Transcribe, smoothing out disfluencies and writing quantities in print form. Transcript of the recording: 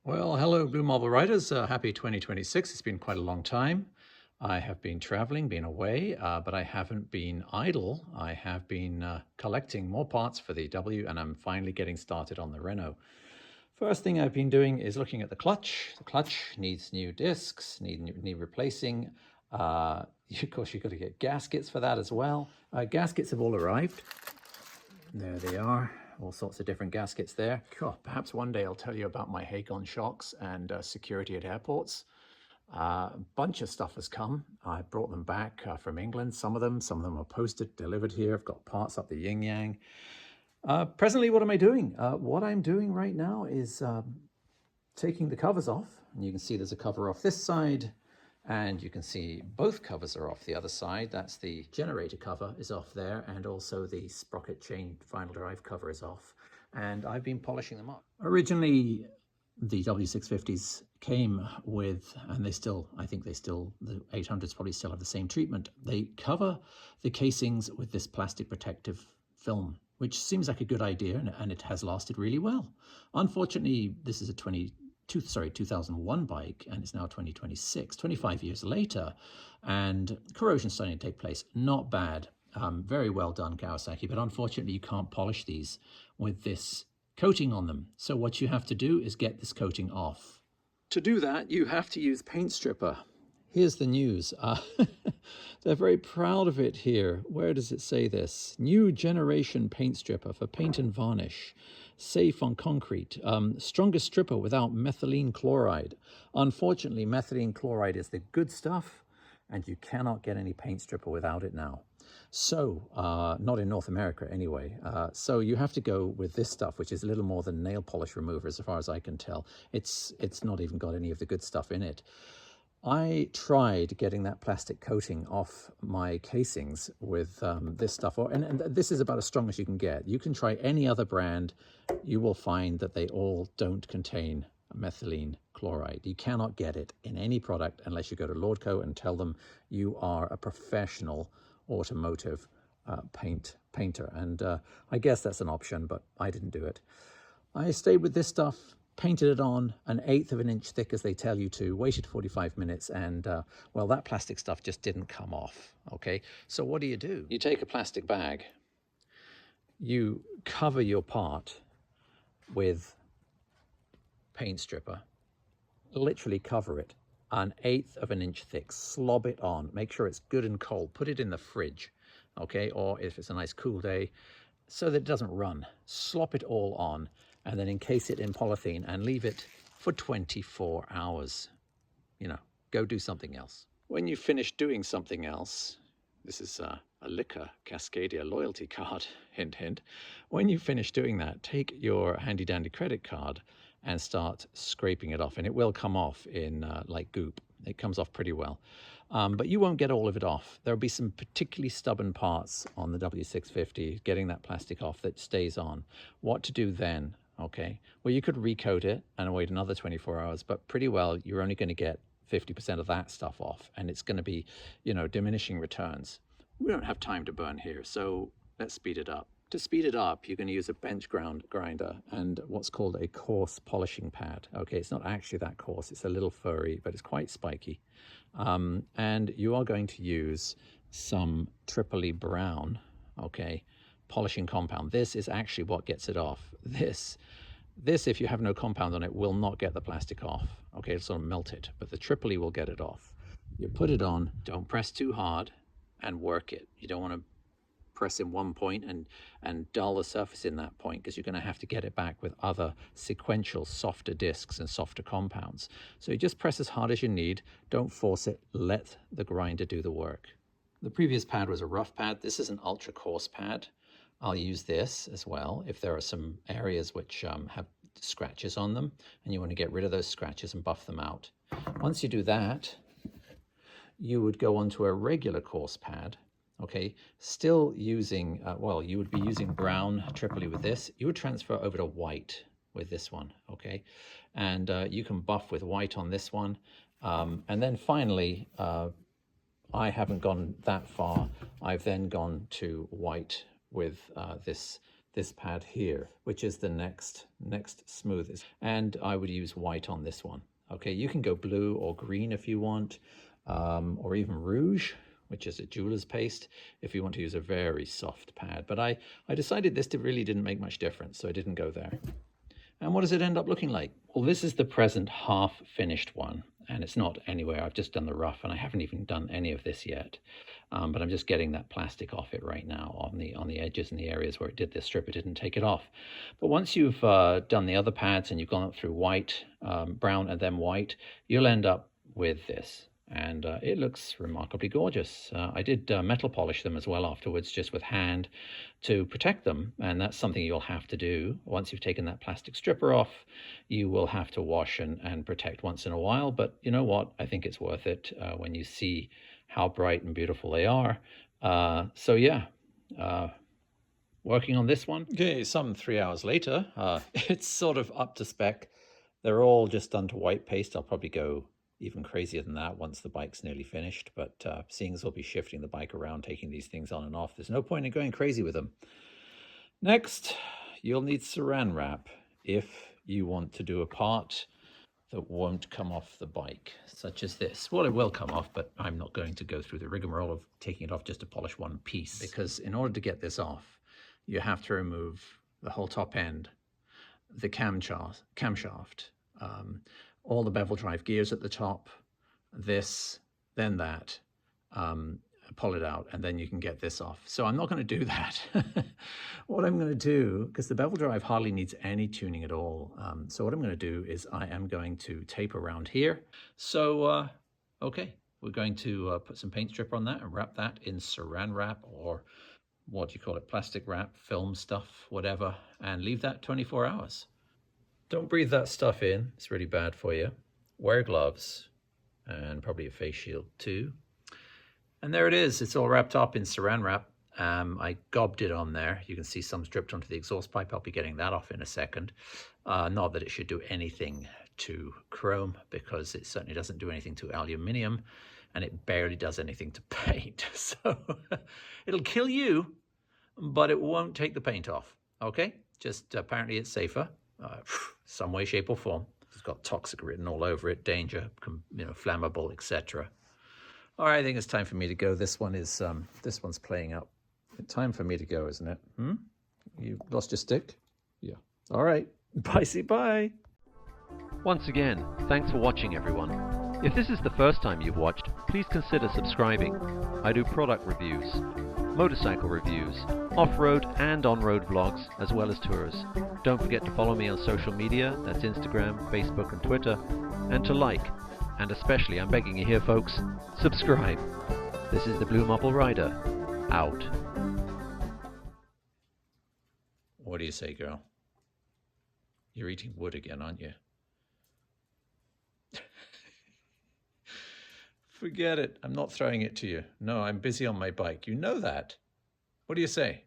Well, hello, Blue Marble Riders. Happy 2026. It's been quite a long time. I have been traveling, been away, but I haven't been idle. I have been collecting more parts for the W, and I'm finally getting started on the Renault. First thing I've been doing is looking at the clutch. The clutch needs new discs, need replacing. Of course, you've got to get gaskets for that as well. Gaskets have all arrived. There they are, all sorts of different gaskets there. God, perhaps one day I'll tell you about my Hagon shocks and security at airports. A bunch of stuff has come. I brought them back from England, some of them are posted, delivered here. I've got parts up the yin yang. Presently, what am I doing? What I'm doing right now is taking the covers off. And you can see there's a cover off this side, and you can see both covers are off the other side. That's the generator cover is off there, and also the sprocket chain final drive cover is off. And I've been polishing them up. Originally, the W650s came with, and I think the 800s probably still have the same treatment. They cover the casings with this plastic protective film, which seems like a good idea, and it has lasted really well. Unfortunately, this is a 2001 bike, and it's now 2026, 25 years later, and corrosion starting to take place. Not bad. Very well done, Kawasaki, but unfortunately you can't polish these with this coating on them. So what you have to do is get this coating off. To do that, you have to use paint stripper. Here's the news. They're very proud of it here. Where does it say this? New generation paint stripper for paint and varnish. Safe on concrete. Strongest stripper without methylene chloride. Unfortunately, methylene chloride is the good stuff, and you cannot get any paint stripper without it now. So, not in North America anyway. So you have to go with this stuff, which is a little more than nail polish remover as far as I can tell. It's not even got any of the good stuff in it. I tried getting that plastic coating off my casings with this stuff, and this is about as strong as you can get. You can try any other brand, you will find that they all don't contain methylene chloride. You cannot get it in any product unless you go to Lordco and tell them you are a professional automotive painter. And I guess that's an option, but I didn't do it. I stayed with this stuff, painted it on 1/8 of an inch thick as they tell you to, waited 45 minutes, and well, that plastic stuff just didn't come off. Okay, so what do? You take a plastic bag, you cover your part with paint stripper, literally cover it 1/8 of an inch thick, slob it on, make sure it's good and cold, put it in the fridge, okay, or if it's a nice cool day, so that it doesn't run. Slop it all on, and then encase it in polythene and leave it for 24 hours. You know, go do something else. When you finish doing something else, this is a Liquor Cascadia loyalty card, hint, hint. When you finish doing that, take your handy dandy credit card and start scraping it off, and it will come off in like goop. It comes off pretty well. But you won't get all of it off. There'll be some particularly stubborn parts on the W650, getting that plastic off that stays on. What to do then? Okay, well, you could recoat it and wait another 24 hours, but pretty well, you're only going to get 50% of that stuff off, and it's going to be, you know, diminishing returns. We don't have time to burn here, so let's speed it up. To speed it up, you're going to use a bench grinder and what's called a coarse polishing pad. Okay, it's not actually that coarse, it's a little furry, but it's quite spiky. And you are going to use some Tripoli brown, okay, polishing compound. This is actually what gets it off. This, if you have no compound on it, will not get the plastic off. Okay, it'll sort of melt it, but the Tripoli will get it off. You put it on, don't press too hard, and work it. You don't want to press in one point and dull the surface in that point, because you're going to have to get it back with other sequential softer discs and softer compounds. So you just press as hard as you need, don't force it, let the grinder do the work. The previous pad was a rough pad. This is an ultra coarse pad. I'll use this as well if there are some areas which have scratches on them and you want to get rid of those scratches and buff them out. Once you do that, you would go onto a regular coarse pad, okay, still using, well, you would be using brown Tripoli with this. You would transfer over to white with this one, okay? And you can buff with white on this one. And then finally, I haven't gone that far. I've then gone to white with this this pad here, which is the Nexx smoothest. And I would use white on this one. Okay, you can go blue or green if you want, or even rouge, which is a jeweler's paste, if you want to use a very soft pad. But I decided this really didn't make much difference, so I didn't go there. And what does it end up looking like? Well, this is the present half finished one, and it's not anywhere. I've just done the rough, and I haven't even done any of this yet. But I'm just getting that plastic off it right now on the edges and the areas where it did this strip. It didn't take it off. But once you've done the other pads and you've gone up through white, brown, and then white, you'll end up with this. And it looks remarkably gorgeous. I did metal polish them as well afterwards, just with hand, to protect them. And that's something you'll have to do. Once you've taken that plastic stripper off, you will have to wash and protect once in a while. But you know what? I think it's worth it when you see how bright and beautiful they are. So yeah, working on this one. Okay, some 3 hours later, it's sort of up to spec. They're all just done to white paste. I'll probably go even crazier than that once the bike's nearly finished, but seeing as we'll be shifting the bike around, taking these things on and off, there's no point in going crazy with them. Next, you'll need saran wrap if you want to do a part that won't come off the bike, such as this. Well, it will come off, but I'm not going to go through the rigmarole of taking it off just to polish one piece, because in order to get this off, you have to remove the whole top end, the camshaft, all the bevel drive gears at the top, this, then that, pull it out, and then you can get this off. So I'm not going to do that. What I'm going to do, because the bevel drive hardly needs any tuning at all, so what I'm going to do is I am going to tape around here. So, okay, we're going to put some paint stripper on that and wrap that in saran wrap, or what do you call it, plastic wrap, film stuff, whatever, and leave that 24 hours. Don't breathe that stuff in, it's really bad for you. Wear gloves, and probably a face shield too. And there it is, it's all wrapped up in saran wrap. I gobbed it on there. You can see some stripped onto the exhaust pipe. I'll be getting that off in a second. Not that it should do anything to chrome, because it certainly doesn't do anything to aluminium, and it barely does anything to paint. So it'll kill you, but it won't take the paint off, okay? Just apparently it's safer. Some way, shape, or form. It's got toxic written all over it, danger, flammable, etc. All right, I think it's time for me to go. This one's playing up. Time for me to go, isn't it? You lost your stick? Yeah. All right. Bye. See, bye. Once again, thanks for watching, everyone. If this is the first time you've watched, please consider subscribing. I do product reviews, motorcycle reviews, off-road and on-road vlogs, as well as tours. Don't forget to follow me on social media, that's Instagram, Facebook and Twitter, and to like, and especially, I'm begging you here folks, subscribe. This is the BlueMarbleRider, out. What do you say, girl? You're eating wood again, aren't you? Forget it. I'm not throwing it to you. No, I'm busy on my bike. You know that. What do you say?